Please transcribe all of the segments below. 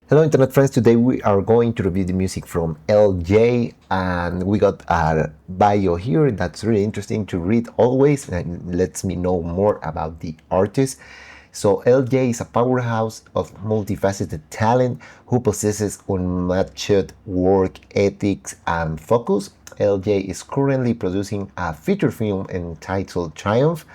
Hello Internet friends, today we are going to review the music from LJ and we got a bio here that's really interesting to read always and lets me know more about the artist. So LJ is a powerhouse of multifaceted talent who possesses unmatched work ethics and focus. LJ is currently producing a feature film entitled Triumph,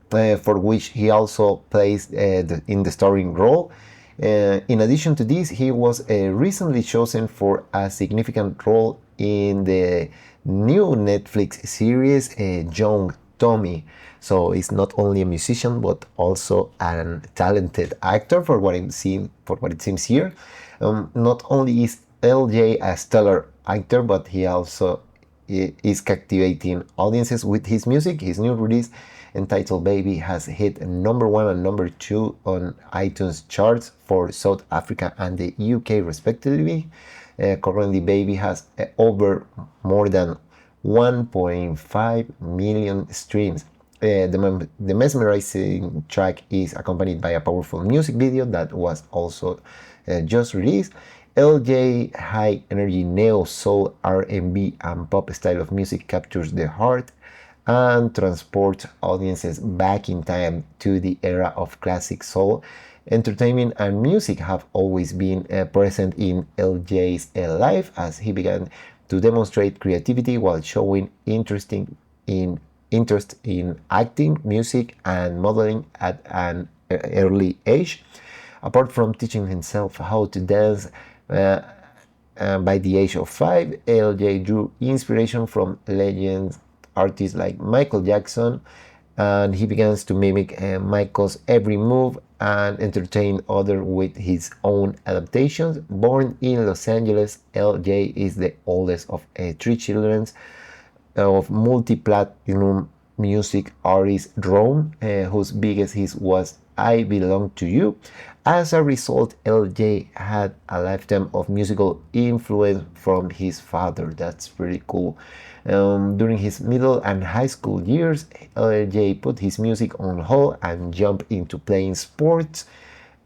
for which he also plays in the starring role. In addition to this, he was recently chosen for a significant role in the new Netflix series Young Tommy. So he's not only a musician but also a talented actor, for what it seems here. Not only is LJ a stellar actor, but he also is captivating audiences with his music. His new release entitled Baby has hit number 1 and number 2 on iTunes charts for South Africa and the UK respectively. Currently Baby has more than 1.5 million streams. The mesmerizing track is accompanied by a powerful music video that was also just released. LJ high energy neo soul, R&B and pop style of music captures the heart and transports audiences back in time to the era of classic soul. Entertainment and music have always been present in LJ's life, as he began to demonstrate creativity while showing interest in acting, music, and modeling at an early age. Apart from teaching himself how to dance by the age of 5, LJ drew inspiration from legends artists like Michael Jackson, and he begins to mimic Michael's every move and entertain others with his own adaptations. Born in Los Angeles, LJ is the oldest of 3 children of multi-platinum music artist Rome, whose biggest hit was I Belong to You. As a result, LJ had a lifetime of musical influence from his father. That's pretty cool. During his middle and high school years, LJ put his music on hold and jumped into playing sports.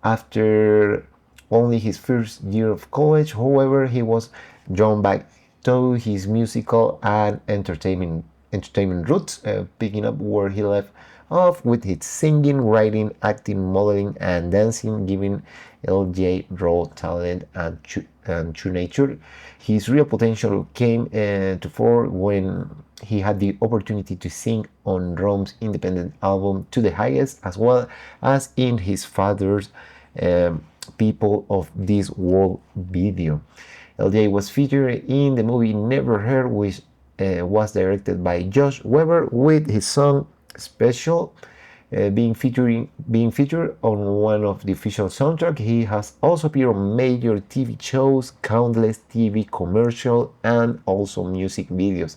After only his first year of college, however, he was drawn back to his musical and entertainment roots, picking up where he left off with his singing, writing, acting, modeling, and dancing, giving LJ raw talent and true nature. His real potential came to fore when he had the opportunity to sing on Rome's independent album To the Highest, as well as in his father's People of This World video. LJ was featured in the movie Never Heard, which was directed by Josh Weber, with his song Special being featured on one of the official soundtracks. He has also appeared on major TV shows, countless TV commercials, and also music videos.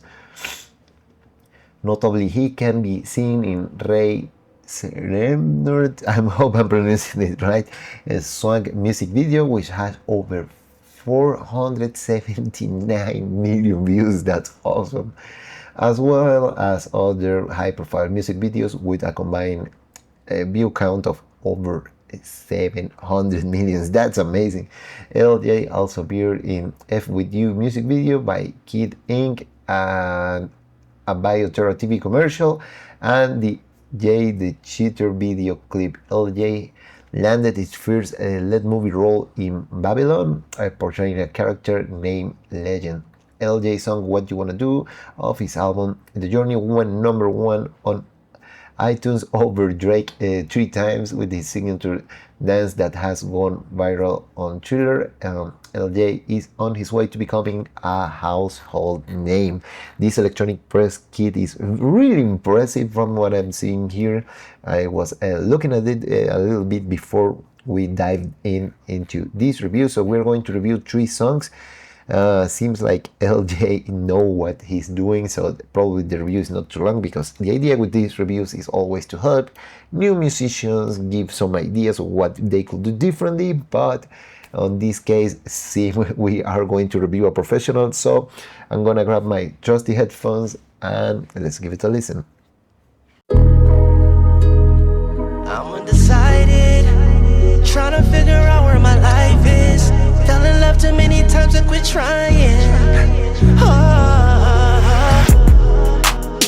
Notably, he can be seen in Ray Serenard, I hope I'm pronouncing it right, a Swag music video, which has over 479 million views. That's awesome. As well as other high-profile music videos with a combined view count of over 700 million. That's amazing. LJ also appeared in F With You music video by Kid Ink and a Bioterra TV commercial and the Jay the Cheater video clip. LJ landed his first lead movie role in Babylon, portraying a character named Legend. LJ song What You Wanna Do of his album The Journey went number 1 on iTunes over Drake 3 times with his signature dance that has gone viral on Twitter. LJ is on his way to becoming a household name. This electronic press kit is really impressive from what I'm seeing here. I was looking at it a little bit before we dived into this review, so we're going to review 3 songs. Seems like LJ know what he's doing, so probably the review is not too long, because the idea with these reviews is always to help new musicians, give some ideas of what they could do differently, but on this case, we are going to review a professional, so I'm gonna grab my trusty headphones and let's give it a listen. I'm undecided, trying to figure out where my life is. up too many times to quit trying.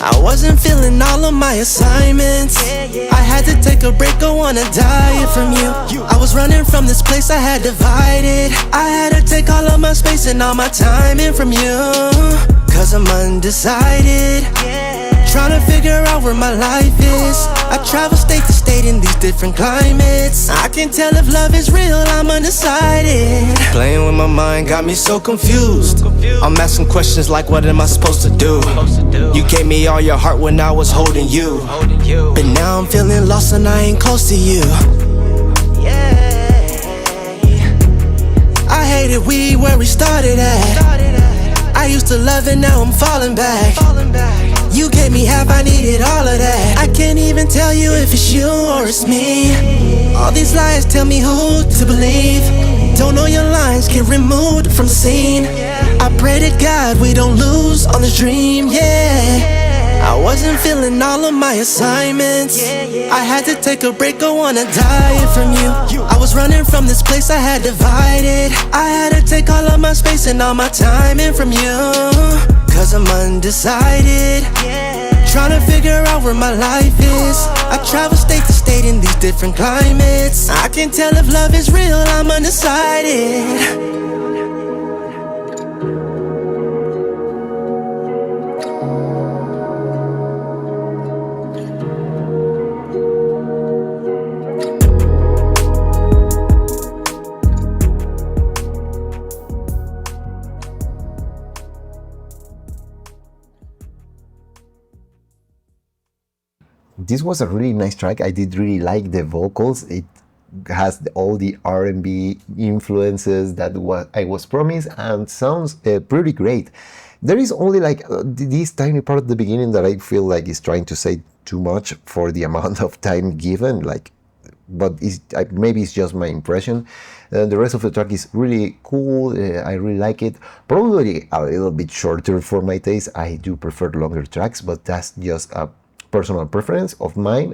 I wasn't feeling all of my assignments. I had to take a break, go on a diet from you. I was running from this place I had divided. I had to take all of my space and all my time in from you. Cause I'm undecided, trying to figure out where my life is. I travel state to state in these different climates. I can tell if love is real, I'm undecided. Playing with my mind got me so confused. I'm asking questions like, what am I supposed to do? You gave me all your heart when I was holding you, but now I'm feeling lost and I ain't close to you. I hated we where we started at. I used to love it, now I'm falling back. You gave me half, I needed all of that. I can't even tell you if it's you or it's me. All these lies tell me who to believe. Don't know your lines, get removed from the scene. I pray to God we don't lose on this dream, yeah. I wasn't feeling all of my assignments. I had to take a break, go on a diet from you. I was running from this place I had divided. I had to take all of my space and all my time in from you. Cause I'm undecided, trying to figure out where my life is. I travel state to state in these different climates. I can tell if love is real, I'm undecided. This was a really nice track. I did really like the vocals. It has all the R&B influences that I was promised and sounds pretty great. There is only like this tiny part at the beginning that I feel like is trying to say too much for the amount of time given, like, but maybe it's just my impression. The rest of the track is really cool. I really like it. Probably a little bit shorter for my taste. I do prefer longer tracks, but that's just a personal preference of mine,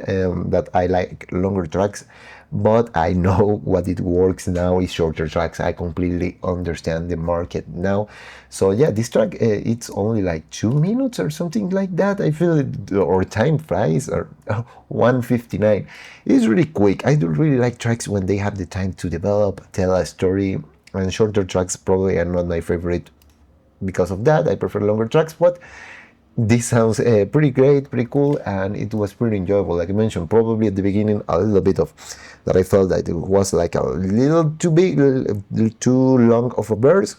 that I like longer tracks, but I know what it works now is shorter tracks. I completely understand the market now. So yeah, this track, it's only like 2 minutes or something like that. I feel it, or time flies, or 1:59. It's really quick. I do really like tracks when they have the time to develop, tell a story, and shorter tracks probably are not my favorite because of that. I prefer longer tracks, but this sounds pretty great, pretty cool, and it was pretty enjoyable. Like I mentioned, probably at the beginning a little bit of that I felt that it was like a little too big, too long of a verse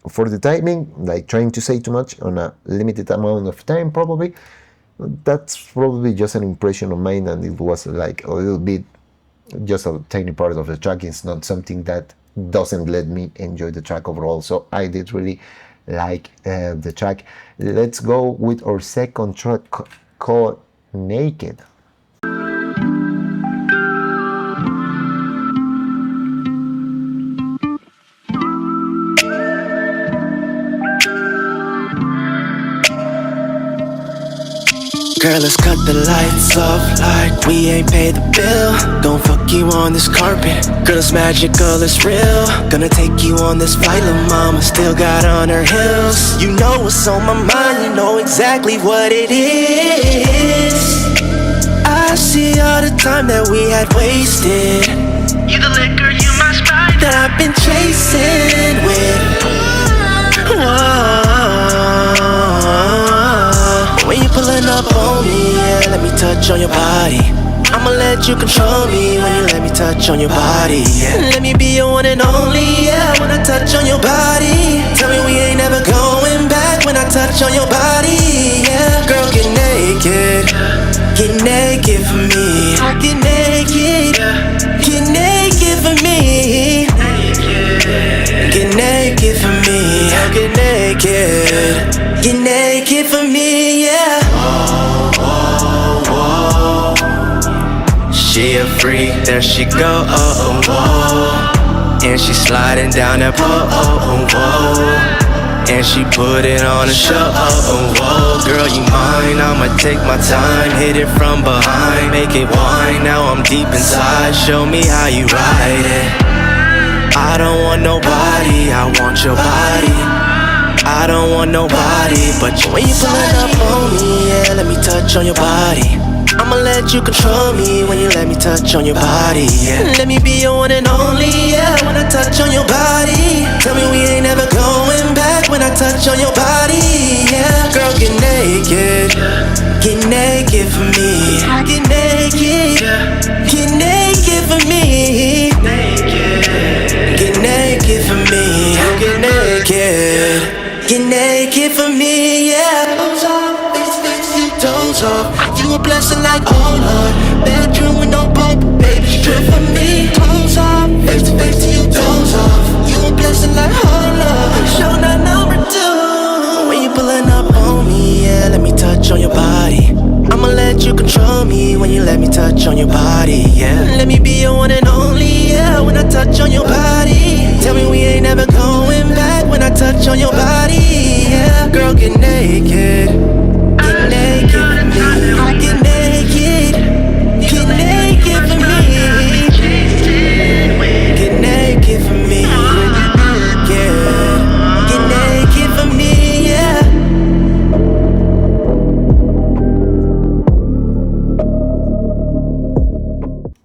for the timing, like trying to say too much on a limited amount of time probably. That's probably just an impression of mine, and it was like a little bit, just a tiny part of the track. It's not something that doesn't let me enjoy the track overall. So I did really like the track. Let's go with our second track called Naked. Girl, let's cut the lights off like we ain't paid the bill. Don't fuck you on this carpet. Girl, it's magical, it's real. Gonna take you on this flight, little mama still got on her heels. You know what's on my mind, you know exactly what it is. I see all the time that we had wasted. You the liquor, you my sprite that I've been chasing with. Whoa. When you pulling up on me, yeah, let me touch on your body. I'ma let you control me when you let me touch on your body, yeah. Let me be your one and only, yeah, when I touch on your body. Tell me we ain't never going back when I touch on your body, yeah. Girl, get naked. Get naked for me. Get naked. Get naked for me. Get naked for me. Get naked. Get naked for me, yeah. Oh, oh, oh. She a freak, there she go, oh, oh, oh. And she sliding down that pole, oh, oh, oh. And she put it on a show, oh, oh, oh. Girl, you mine, I'ma take my time. Hit it from behind, make it wine. Now I'm deep inside, show me how you ride it. I don't want nobody, I want your body. I don't want nobody but you. When you pulling up on me, yeah, let me touch on your body. I'ma let you control me when you let me touch on your body, yeah. Let me be your one and only, yeah, when I touch on your body. Tell me we ain't never going back when I touch on your body, yeah. Girl, get naked for me. Get naked, get naked for me. Get naked for me, get naked. Get naked for me, yeah. Toes off, toes off. You a blessing like, oh Lord. Bedroom with no pipe, baby, strip for me. Toes off, face to face to you, toes off. You a blessing like, oh Lord. Show that number 2. When you pulling up on me, yeah, let me touch on your body. I'ma let you control me when you let me touch on your body, yeah. Let me be your one and only, yeah, when I touch on your body. Tell me we ain't never going back when I touch on your body, yeah. Girl, get naked. Get naked for me. Get naked. Get naked for me. Get naked for me. Yeah. Get naked for me, yeah.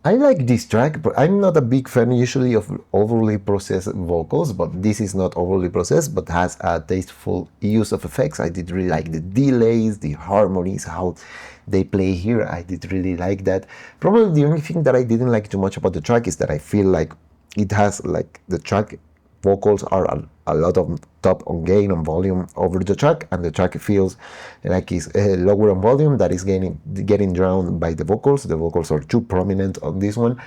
I like this track, but I'm not a big fan usually of overly processed vocals, but this is not overly processed, but has a tasteful use of effects. I did really like the delays, the harmonies, how they play here. I did really like that. Probably the only thing that I didn't like too much about the track is that I feel like it has like the track vocals are a lot of top on gain on volume over the track, and the track feels like it's lower on volume, that is getting drowned by the vocals. The vocals are too prominent on this one,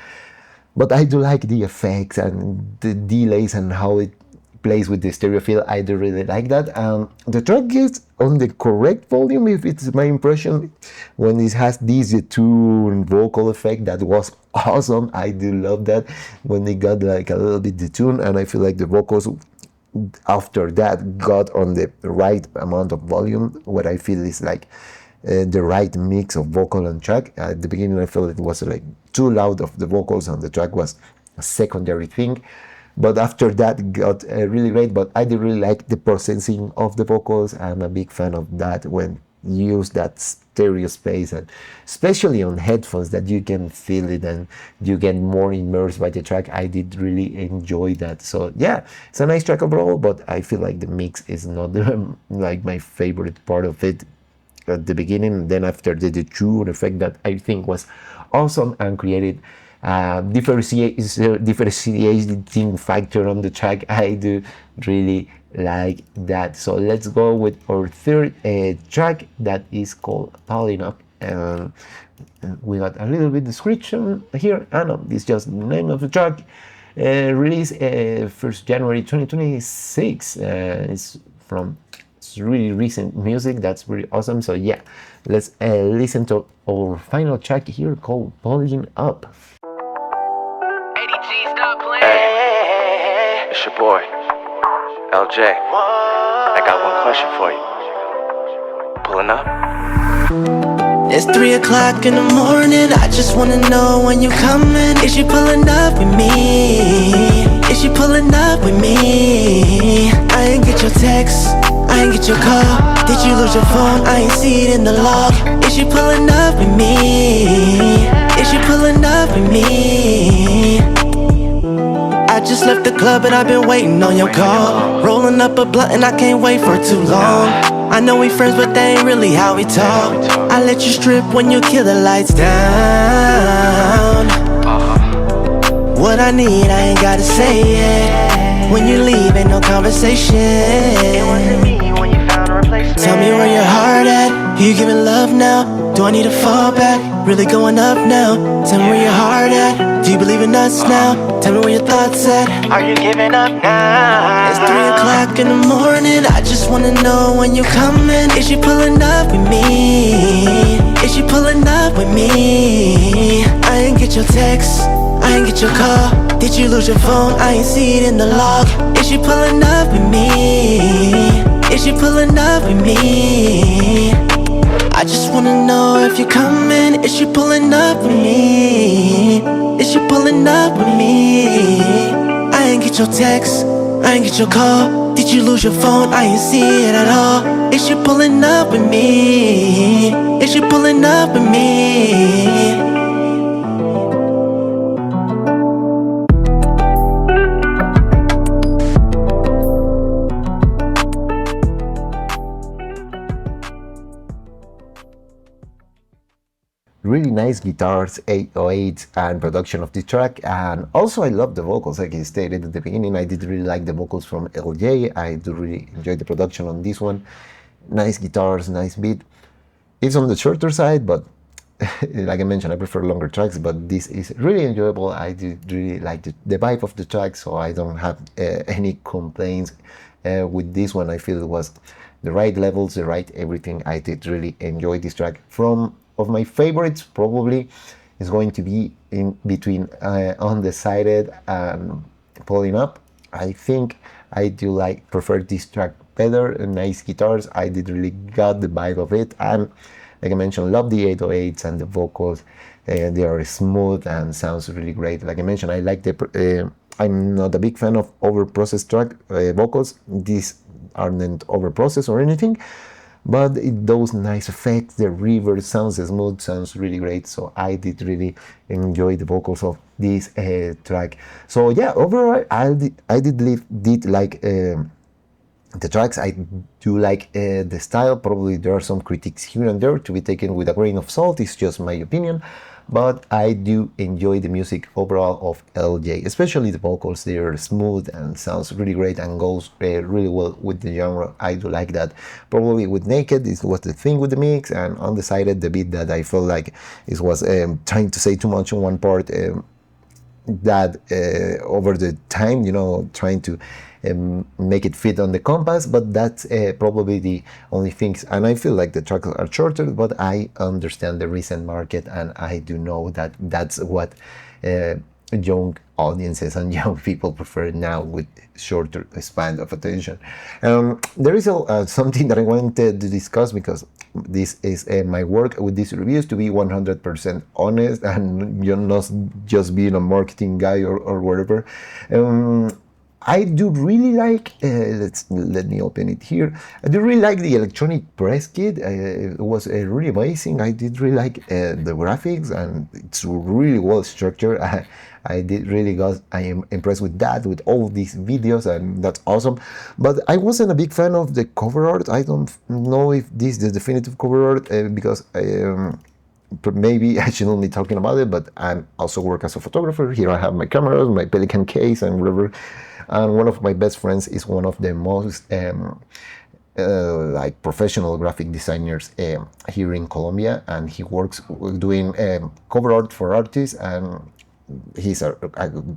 but I do like the effects and the delays and how it plays with the stereo field. I do really like that. The track is on the correct volume, if it's my impression, when it has this detune vocal effect that was awesome. I do love that when they got like a little bit detune, and I feel like the vocals after that got on the right amount of volume. What I feel is like the right mix of vocal and track. At the beginning I felt it was like too loud of the vocals and the track was a secondary thing, but after that got really great. But I did really like the processing of the vocals. I'm a big fan of that when you use that stereo space, and especially on headphones, that you can feel it and you get more immersed by the track. I did really enjoy that. So yeah, it's a nice track overall, but I feel like the mix is not like my favorite part of it at the beginning. Then after the true effect that I think was awesome and created differentiating factor on the track, I do really like that. So let's go with our third track that is called Pulling Up. We got a little bit description here. No, this is just the name of the track. Released 1st January 2026. It's really recent music. That's really awesome. So yeah, let's listen to our final track here called Pulling Up. Hey, it's your boy, LJ. I got one question for you. Pulling up? It's 3 o'clock in the morning. I just wanna know when you coming. Is you pulling up with me? Is you pulling up with me? I ain't get your text, I ain't get your call. Did you lose your phone? I ain't see it in the log. Is you pulling up with me? Is you pulling up with me? I just left the club and I've been waiting on your call. Rolling up a blunt and I can't wait for too long. I know we friends, but that ain't really how we talk. I let you strip when you kill the lights down. What I need, I ain't gotta say it. When you leave, ain't no conversation. It wasn't me when you found a replacement. Tell me where your heart at. You giving love now? Do I need to fall back? Really going up now? Tell me where your heart at. Do you believe in us now? Tell me where your thoughts at. Are you giving up now? It's 3 o'clock in the morning. I just wanna know when you coming. Is you pulling up with me? Is you pulling up with me? I ain't get your text, I ain't get your call. Did you lose your phone? I ain't see it in the log. Is you pulling up with me? Is you pulling up with me? I just wanna know if you're coming. Is you pulling up with me? Is you pulling up with me? I ain't get your text, I ain't get your call. Did you lose your phone? I ain't see it at all. Is she pulling up with me? Is she pulling up with me? Really nice guitars, 808s, and production of the track. And also I love the vocals. Like I stated at the beginning, I did really like the vocals from LJ. I do really enjoy the production on this one. Nice guitars, nice beat. It's on the shorter side, but like I mentioned, I prefer longer tracks, but this is really enjoyable. I did really like the vibe of the track, so I don't have any complaints with this one. I feel it was the right levels, the right everything. I did really enjoy this track. Of my favorites, probably is going to be in between Undecided and Pulling Up. I think I do prefer this track better. Nice guitars. I did really got the vibe of it, and like I mentioned, love the 808s and the vocals. They are smooth and sounds really great. Like I mentioned, I like the. I'm not a big fan of over-processed track vocals. These aren't over-processed or anything, but those nice effects, the reverb sounds smooth, sounds really great. So I did really enjoy the vocals of this track. So yeah, overall, I did like the tracks. I do like the style. Probably there are some critiques here and there to be taken with a grain of salt. It's just my opinion. But I do enjoy the music overall of LJ, especially the vocals. They are smooth and sounds really great and goes really well with the genre. I do like that. Probably with Naked, this was the thing with the mix, and Undecided, the beat that I felt like it was trying to say too much in one part, that over the time, trying to make it fit on the compass, but that's probably the only things. And I feel like the tracks are shorter, but I understand the recent market, and I do know that that's what young audiences and young people prefer now, with shorter span of attention. There is something that I wanted to discuss, because this is my work with these reviews, to be 100% honest and you're not just being a marketing guy or whatever. I do really like, let me open it here. I do really like the electronic press kit. It was really amazing. I did really like the graphics, and it's really well structured. I am impressed with that, with all these videos, and that's awesome. But I wasn't a big fan of the cover art. I don't know if this is the definitive cover art, because maybe I shouldn't be talking about it, but I also work as a photographer. Here I have my cameras, my Pelican case, and whatever. And one of my best friends is one of the most professional graphic designers here in Colombia, and he works doing cover art for artists, and he's a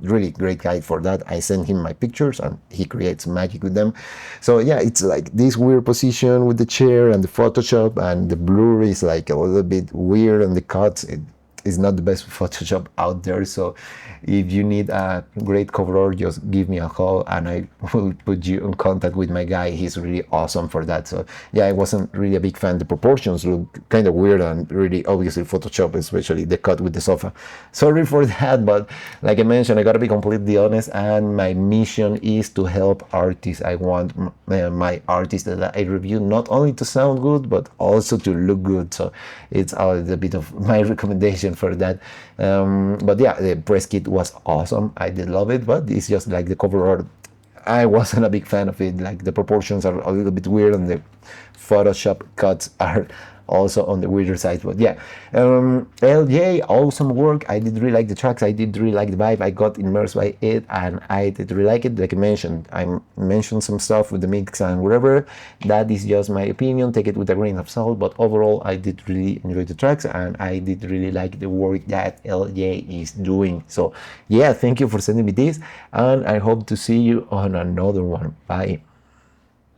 really great guy for that. I send him my pictures and he creates magic with them. So yeah, it's like this weird position with the chair and the Photoshop, and the blur is like a little bit weird, and the cuts, it is not the best Photoshop out there. So if you need a great cover art, just give me a call and I will put you in contact with my guy. He's really awesome for that. So yeah, I wasn't really a big fan. The proportions look kind of weird and really obviously Photoshop, especially the cut with the sofa. Sorry for that, but like I mentioned, I gotta be completely honest, and my mission is to help artists. I want my artists that I review not only to sound good, but also to look good. So it's a bit of my recommendation for that. But yeah, the press kit was awesome. I did love it, but it's just like the cover art, I wasn't a big fan of it. Like the proportions are a little bit weird, and the Photoshop cuts are also on the weirder side. But yeah, LJ, awesome work. I did really like the tracks. I did really like the vibe. I got immersed by it, and I did really like it. Like I mentioned some stuff with the mix and whatever. That is just my opinion. Take it with a grain of salt. But overall, I did really enjoy the tracks, and I did really like the work that LJ is doing. So yeah, thank you for sending me this, and I hope to see you on another one. Bye.